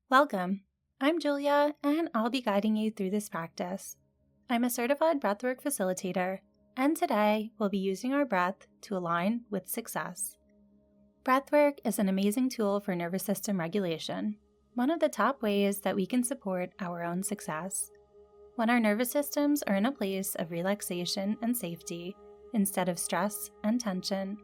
Welcome. I'm Julia, and I'll be guiding you through this practice. I'm a certified breathwork facilitator, and today we'll be using our breath to align with success. Breathwork is an amazing tool for nervous system regulation, one of the top ways that we can support our own success. When our nervous systems are in a place of relaxation and safety, instead of stress and tension,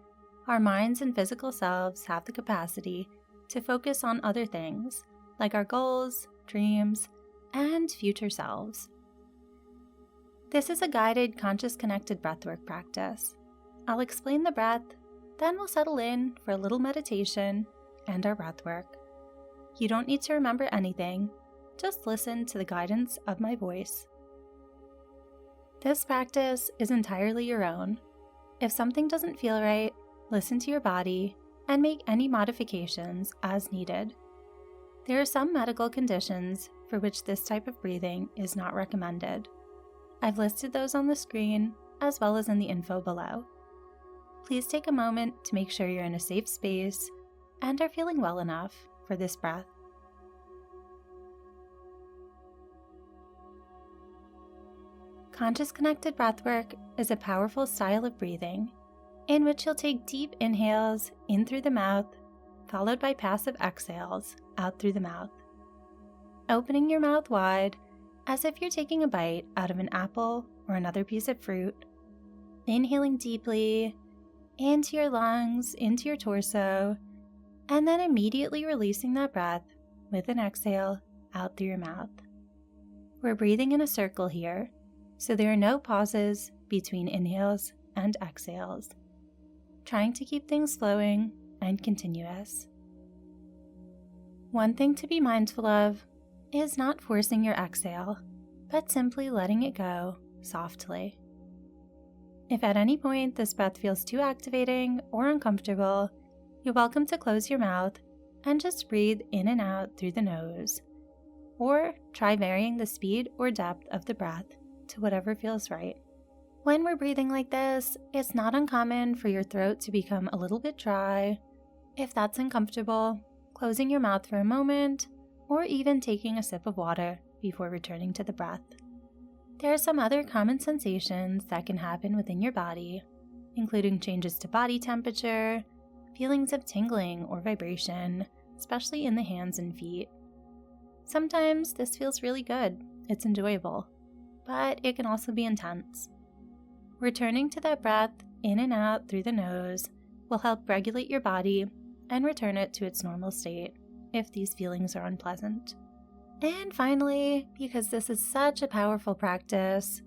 our minds and physical selves have the capacity to focus on other things, like our goals, dreams, and future selves. This is a guided, conscious connected breathwork practice. I'll explain the breath, then we'll settle in for a little meditation and our breathwork. You don't need to remember anything, just listen to the guidance of my voice. This practice is entirely your own. If something doesn't feel right, listen to your body and make any modifications as needed. There are some medical conditions for which this type of breathing is not recommended. I've listed those on the screen as well as in the info below. Please take a moment to make sure you're in a safe space and are feeling well enough for this breath. Conscious connected breathwork is a powerful style of breathing in which you'll take deep inhales in through the mouth, followed by passive exhales out through the mouth. Opening your mouth wide as if you're taking a bite out of an apple or another piece of fruit. Inhaling deeply into your lungs, into your torso, and then immediately releasing that breath with an exhale out through your mouth. We're breathing in a circle here, so there are no pauses between inhales and exhales, trying to keep things flowing and continuous. One thing to be mindful of is not forcing your exhale, but simply letting it go softly. If at any point this breath feels too activating or uncomfortable, you're welcome to close your mouth and just breathe in and out through the nose, or try varying the speed or depth of the breath to whatever feels right. When we're breathing like this, it's not uncommon for your throat to become a little bit dry. If that's uncomfortable, closing your mouth for a moment, or even taking a sip of water before returning to the breath. There are some other common sensations that can happen within your body, including changes to body temperature, feelings of tingling or vibration, especially in the hands and feet. Sometimes this feels really good, it's enjoyable, but it can also be intense. Returning to that breath in and out through the nose will help regulate your body and return it to its normal state if these feelings are unpleasant. And finally, because this is such a powerful practice,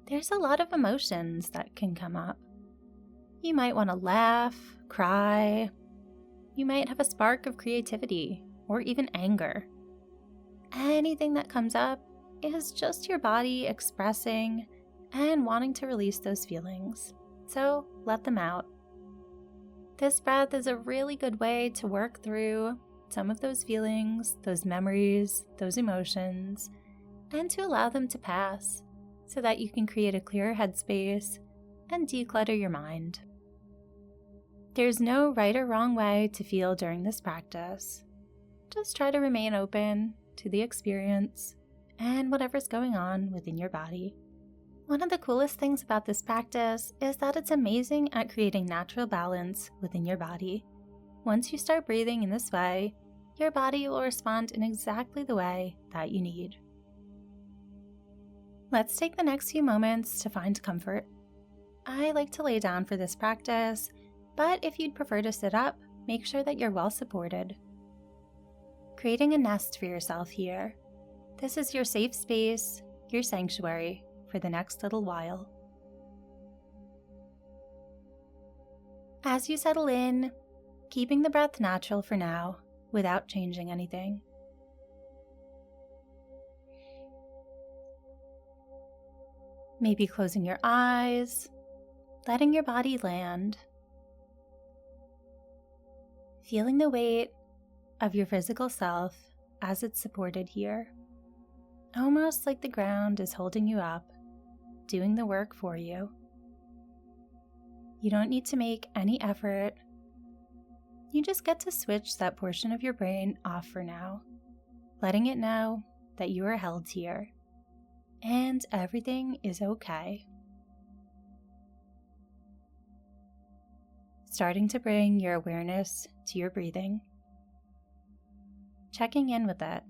there's a lot of emotions that can come up. You might want to laugh, cry. You might have a spark of creativity or even anger. Anything that comes up is just your body expressing and wanting to release those feelings. So let them out. This breath is a really good way to work through some of those feelings, those memories, those emotions, and to allow them to pass so that you can create a clearer headspace and declutter your mind. There's no right or wrong way to feel during this practice. Just try to remain open to the experience and whatever's going on within your body. One of the coolest things about this practice is that it's amazing at creating natural balance within your body. Once you start breathing in this way, your body will respond in exactly the way that you need. Let's take the next few moments to find comfort. I like to lay down for this practice, but if you'd prefer to sit up, make sure that you're well supported. Creating a nest for yourself here. This is your safe space, your sanctuary for the next little while. As you settle in, keeping the breath natural for now without changing anything. Maybe closing your eyes, letting your body land, feeling the weight of your physical self as it's supported here, almost like the ground is holding you up, doing the work for you. You don't need to make any effort. You just get to switch that portion of your brain off for now. letting it know that you are held here and everything is okay. Starting to bring your awareness to your breathing, checking in with it,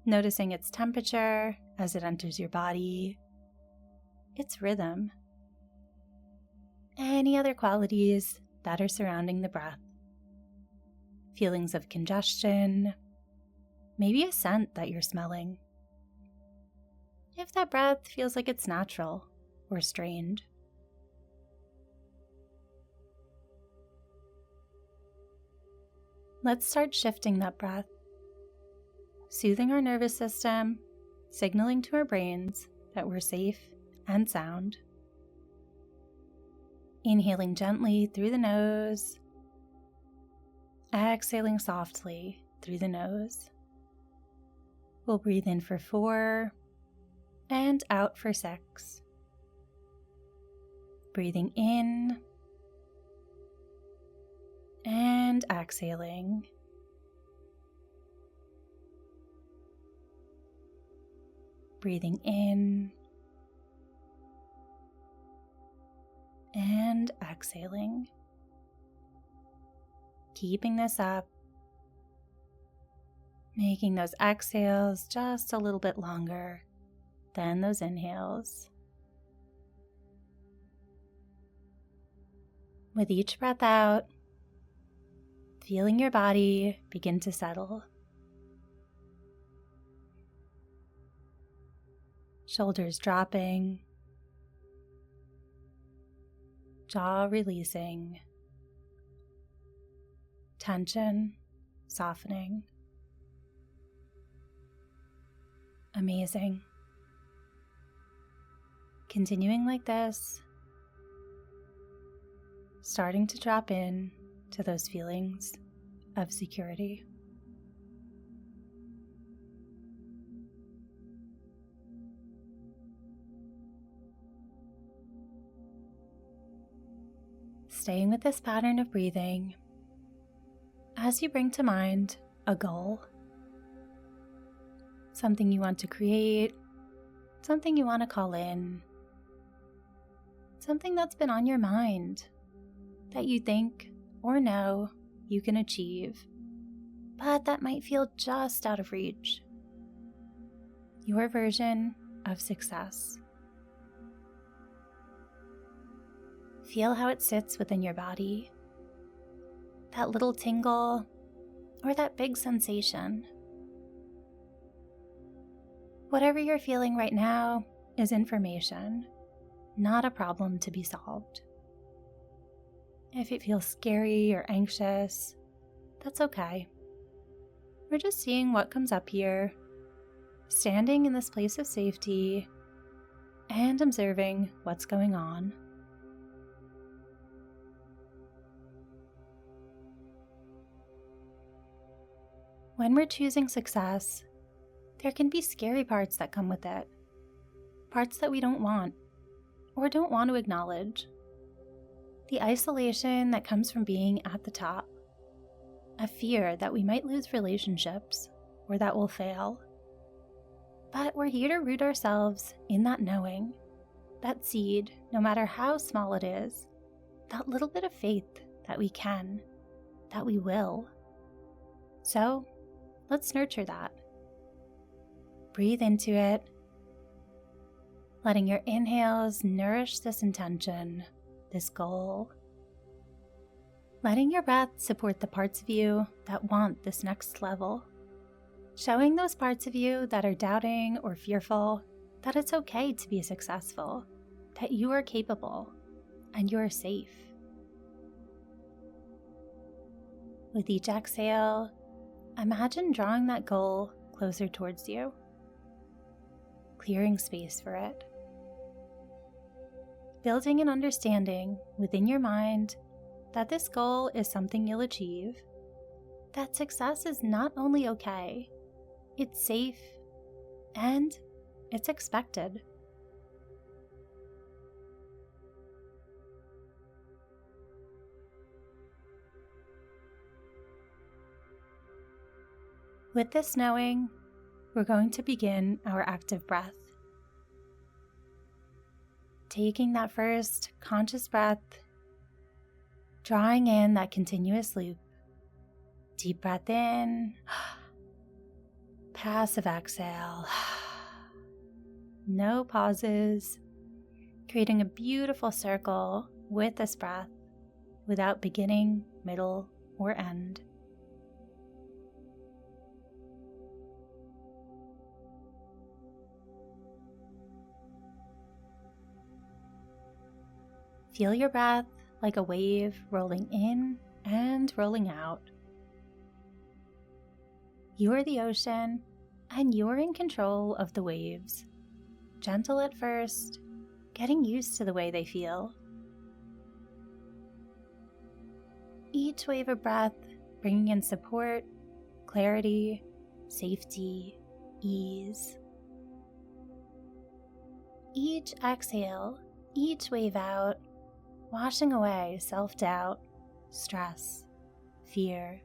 noticing its temperature as it enters your body, its rhythm, any other qualities that are surrounding the breath. Feelings of congestion, maybe a scent that you're smelling. If that breath feels like it's natural or strained. Let's start shifting that breath, soothing our nervous system, signaling to our brains that we're safe and sound. Inhaling gently through the nose, exhaling softly through the nose. We'll breathe in for 4 and out for 6. Breathing in and exhaling. Breathing in and exhaling. Keeping this up, making those exhales just a little bit longer than those inhales. With each breath out, feeling your body begin to settle. Shoulders dropping, jaw releasing, tension softening. Amazing. Continuing like this, starting to drop in to those feelings of security. Staying with this pattern of breathing, as you bring to mind a goal, something you want to create, something you want to call in, something that's been on your mind that you think or know you can achieve, but that might feel just out of reach. Your version of success. Feel how it sits within your body, that little tingle or that big sensation. Whatever you're feeling right now is information, not a problem to be solved. If it feels scary or anxious, that's okay. We're just seeing what comes up here, standing in this place of safety, and observing what's going on. When we're choosing success, there can be scary parts that come with it, parts that we don't want or don't want to acknowledge. The isolation that comes from being at the top, a fear that we might lose relationships or that we'll fail. But we're here to root ourselves in that knowing, that seed, no matter how small it is, that little bit of faith that we can, that we will. So, let's nurture that. Breathe into it, letting your inhales nourish this intention, this goal. Letting your breath support the parts of you that want this next level. Showing those parts of you that are doubting or fearful that it's okay to be successful, that you are capable and you are safe. With each exhale, imagine drawing that goal closer towards you, clearing space for it. Building an understanding within your mind that this goal is something you'll achieve, that success is not only okay, it's safe, and it's expected. With this knowing, we're going to begin our active breath. Taking that first conscious breath, drawing in that continuous loop. Deep breath in, passive exhale, no pauses, creating a beautiful circle with this breath without beginning, middle, or end. Feel your breath like a wave rolling in and rolling out. You are the ocean, and you're in control of the waves. Gentle at first, getting used to the way they feel. Each wave of breath bringing in support, clarity, safety, ease. Each exhale, each wave out, washing away self-doubt, stress, fear,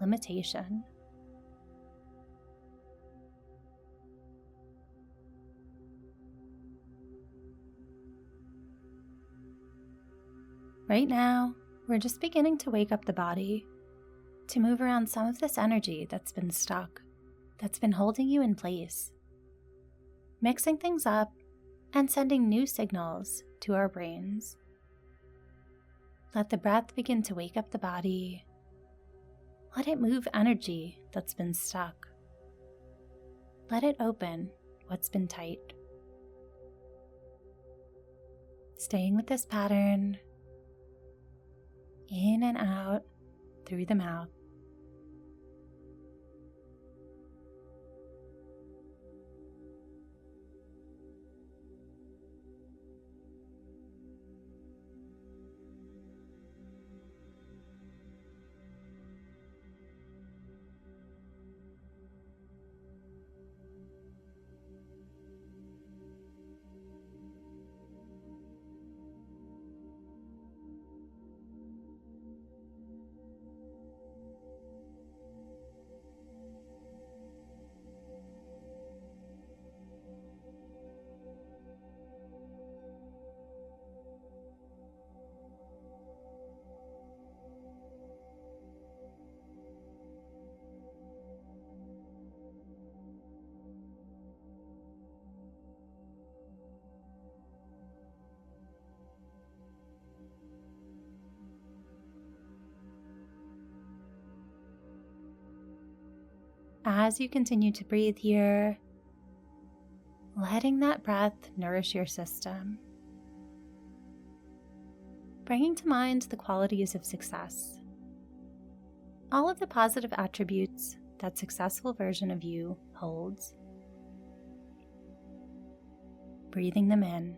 limitation. Right now, we're just beginning to wake up the body, to move around some of this energy that's been stuck, that's been holding you in place, mixing things up and sending new signals to our brains. Let the breath begin to wake up the body. Let it move energy that's been stuck. Let it open what's been tight. Staying with this pattern, in and out through the mouth. As you continue to breathe here, letting that breath nourish your system, bringing to mind the qualities of success, all of the positive attributes that successful version of you holds, breathing them in.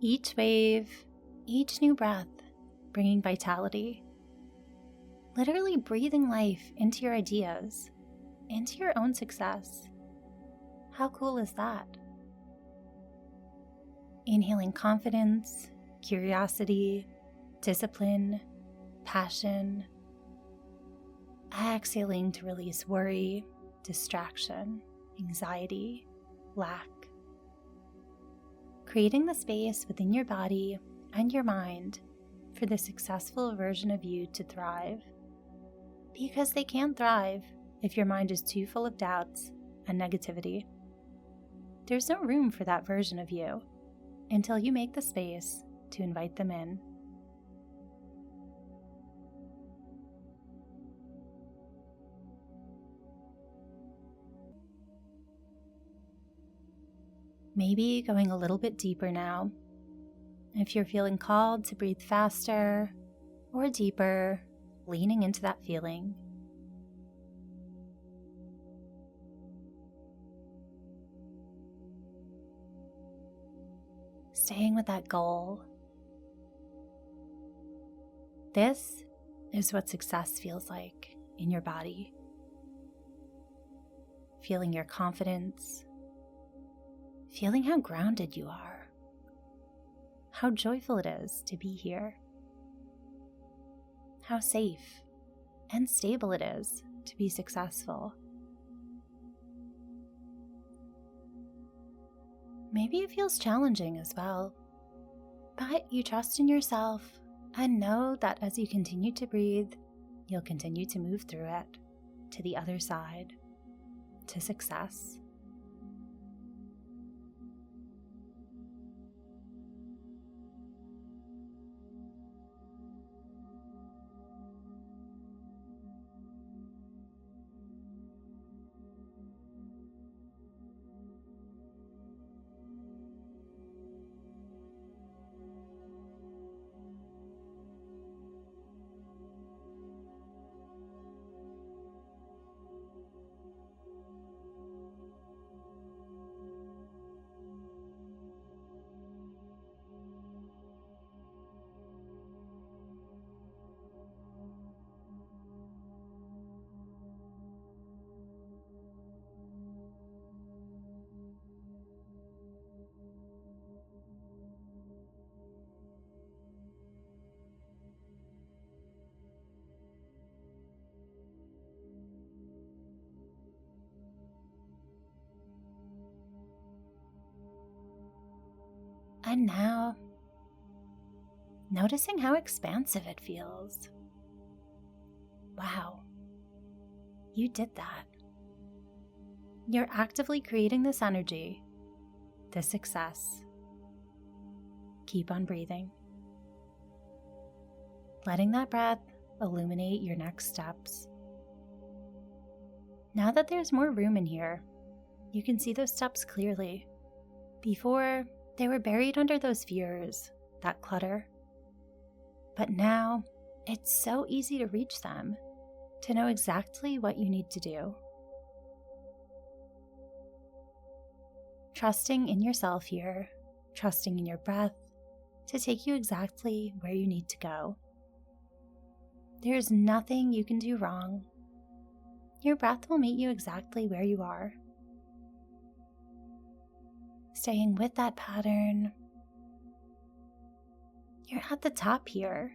Each wave, each new breath, bringing vitality. Literally breathing life into your ideas, into your own success. How cool is that? Inhaling confidence, curiosity, discipline, passion. Exhaling to release worry, distraction, anxiety, lack. creating the space within your body and your mind for the successful version of you to thrive. Because they can't thrive if your mind is too full of doubts and negativity. There's no room for that version of you until you make the space to invite them in. Maybe going a little bit deeper now. If you're feeling called to breathe faster or deeper, leaning into that feeling. Staying with that goal. This is what success feels like in your body. Feeling your confidence. Feeling how grounded you are. How joyful it is to be here. How safe and stable it is to be successful. Maybe it feels challenging as well, but you trust in yourself and know that as you continue to breathe, you'll continue to move through it to the other side, to success. And now, noticing how expansive it feels. Wow, you did that. You're actively creating this energy, this success. Keep on breathing. Letting that breath illuminate your next steps. Now that there's more room in here, you can see those steps clearly. Before, they were buried under those fears, that clutter. But now, it's so easy to reach them, to know exactly what you need to do. Trusting in yourself here, trusting in your breath to take you exactly where you need to go. There's nothing you can do wrong. Your breath will meet you exactly where you are. Staying with that pattern. You're at the top here.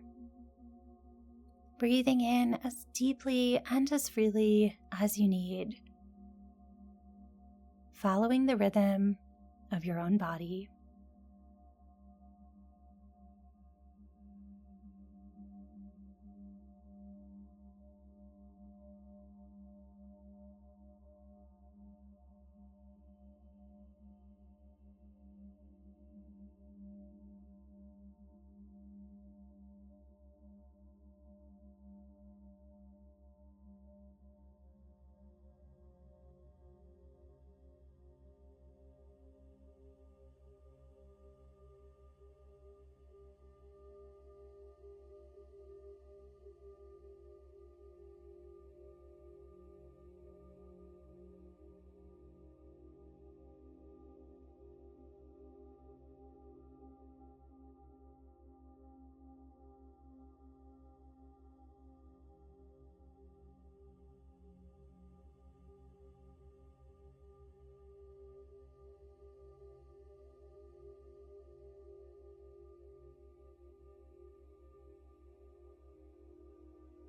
Breathing in as deeply and as freely as you need. Following the rhythm of your own body.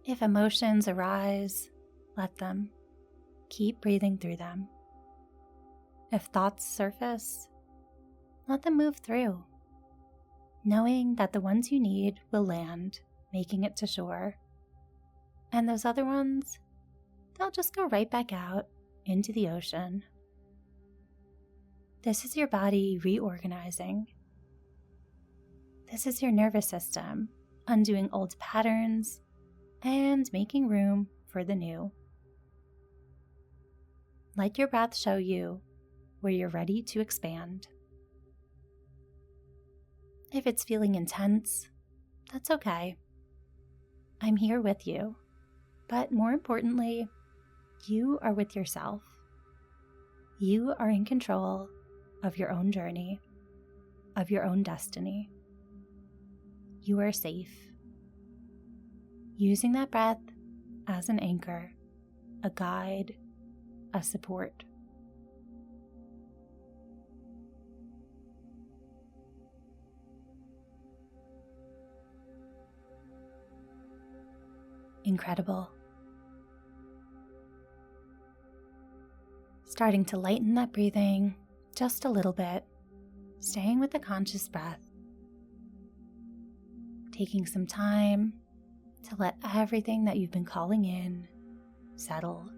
If emotions arise, let them. Keep breathing through them. If thoughts surface, let them move through, knowing that the ones you need will land, making it to shore. And those other ones, they'll just go right back out into the ocean. This is your body reorganizing. This is your nervous system undoing old patterns and making room for the new. Let your breath show you where you're ready to expand. If it's feeling intense, that's okay. I'm here with you, but more importantly, you are with yourself. You are in control of your own journey, of your own destiny. You are safe. Using that breath as an anchor, a guide, a support. Incredible. Starting to lighten that breathing just a little bit, staying with the conscious breath. Taking some time to let everything that you've been calling in settle.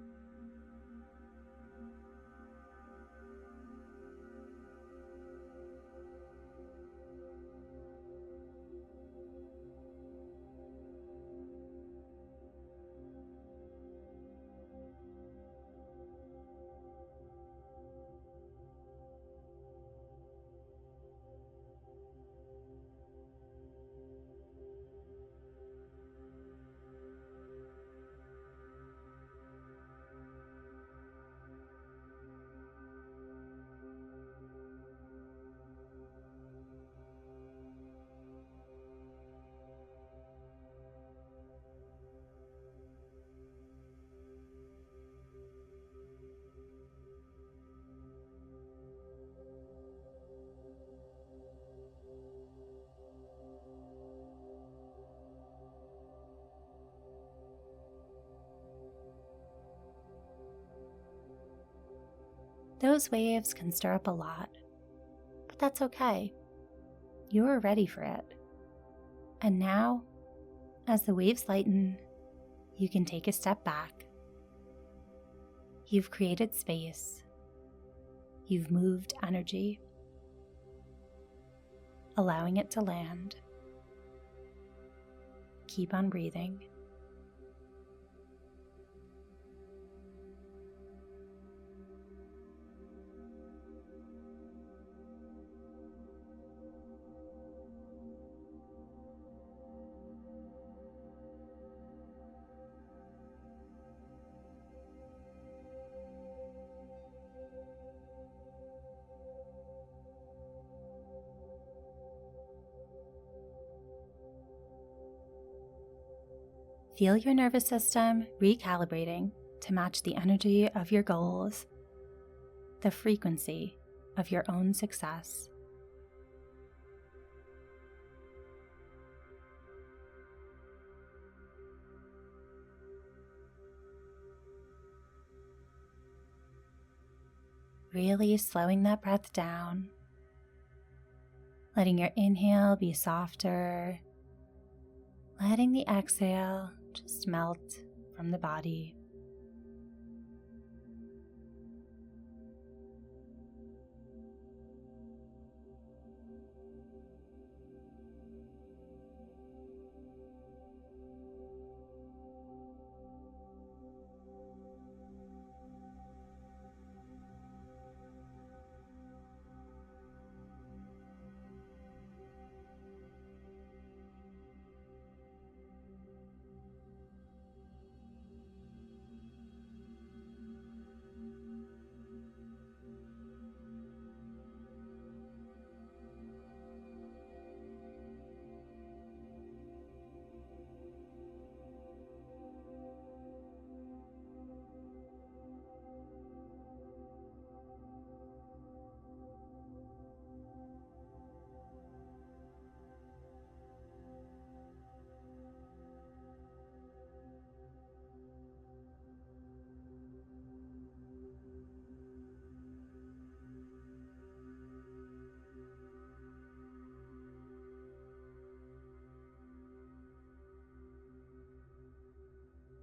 Those waves can stir up a lot, but that's okay. You're ready for it. And now, as the waves lighten, you can take a step back. You've created space. You've moved energy, allowing it to land. Keep on breathing. Feel your nervous system recalibrating to match the energy of your goals, the frequency of your own success. Really slowing that breath down, letting your inhale be softer, letting the exhale just melt from the body.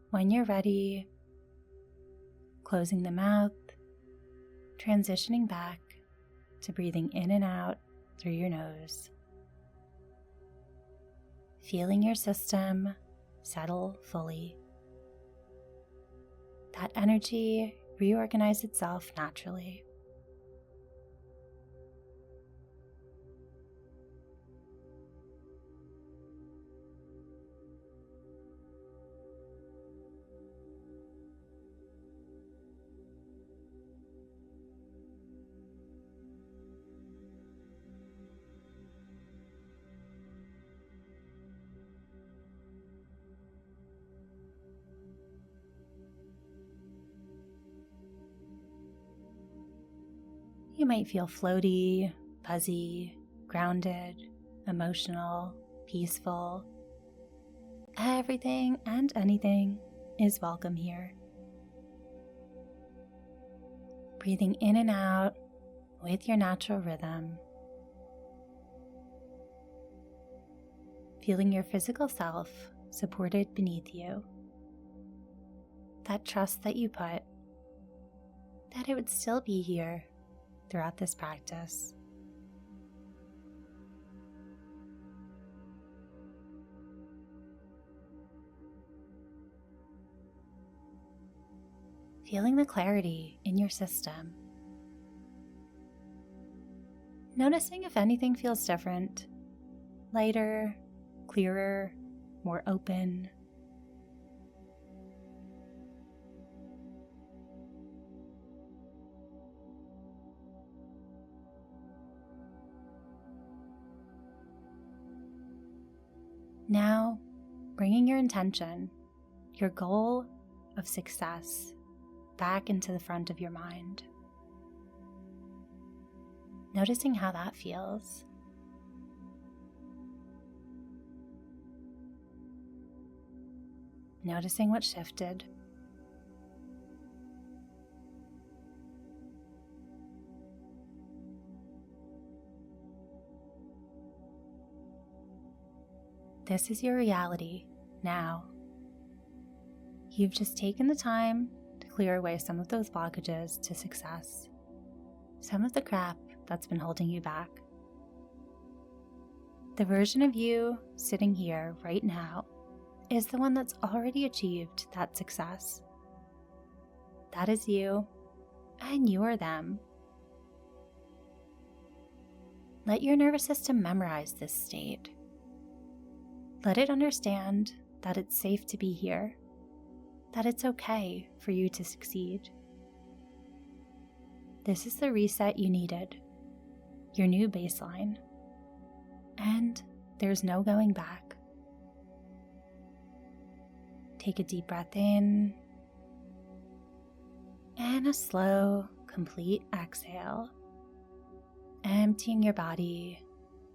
When you're ready, closing the mouth, transitioning back to breathing in and out through your nose. Feeling your system settle fully. That energy reorganize itself naturally. You might feel floaty, fuzzy, grounded, emotional, peaceful. Everything and anything is welcome here. Breathing in and out with your natural rhythm. Feeling your physical self supported beneath you. That trust that you put, that it would still be here throughout this practice. Feeling the clarity in your system. Noticing if anything feels different, lighter, clearer, more open. Now, bringing your intention, your goal of success, back into the front of your mind. Noticing how that feels. Noticing what shifted. This is your reality now. You've just taken the time to clear away some of those blockages to success, some of the crap that's been holding you back. The version of you sitting here right now is the one that's already achieved that success. That is you, and you are them. Let your nervous system memorize this state. Let it understand that it's safe to be here, that it's okay for you to succeed. This is the reset you needed, your new baseline, and there's no going back. Take a deep breath in, and a slow, complete exhale, emptying your body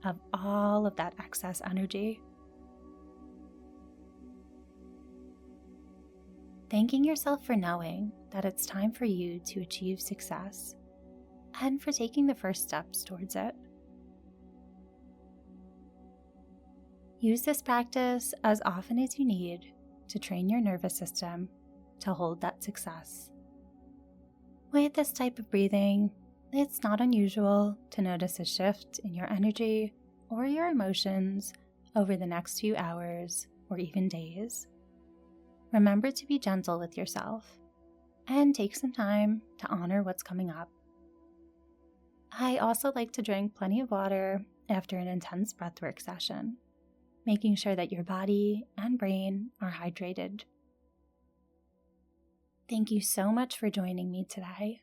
of all of that excess energy. Thanking yourself for knowing that it's time for you to achieve success and for taking the first steps towards it. Use this practice as often as you need to train your nervous system to hold that success. With this type of breathing, it's not unusual to notice a shift in your energy or your emotions over the next few hours or even days. Remember to be gentle with yourself and take some time to honor what's coming up. I also like to drink plenty of water after an intense breathwork session, making sure that your body and brain are hydrated. Thank you so much for joining me today.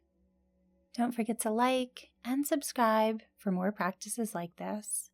Don't forget to like and subscribe for more practices like this.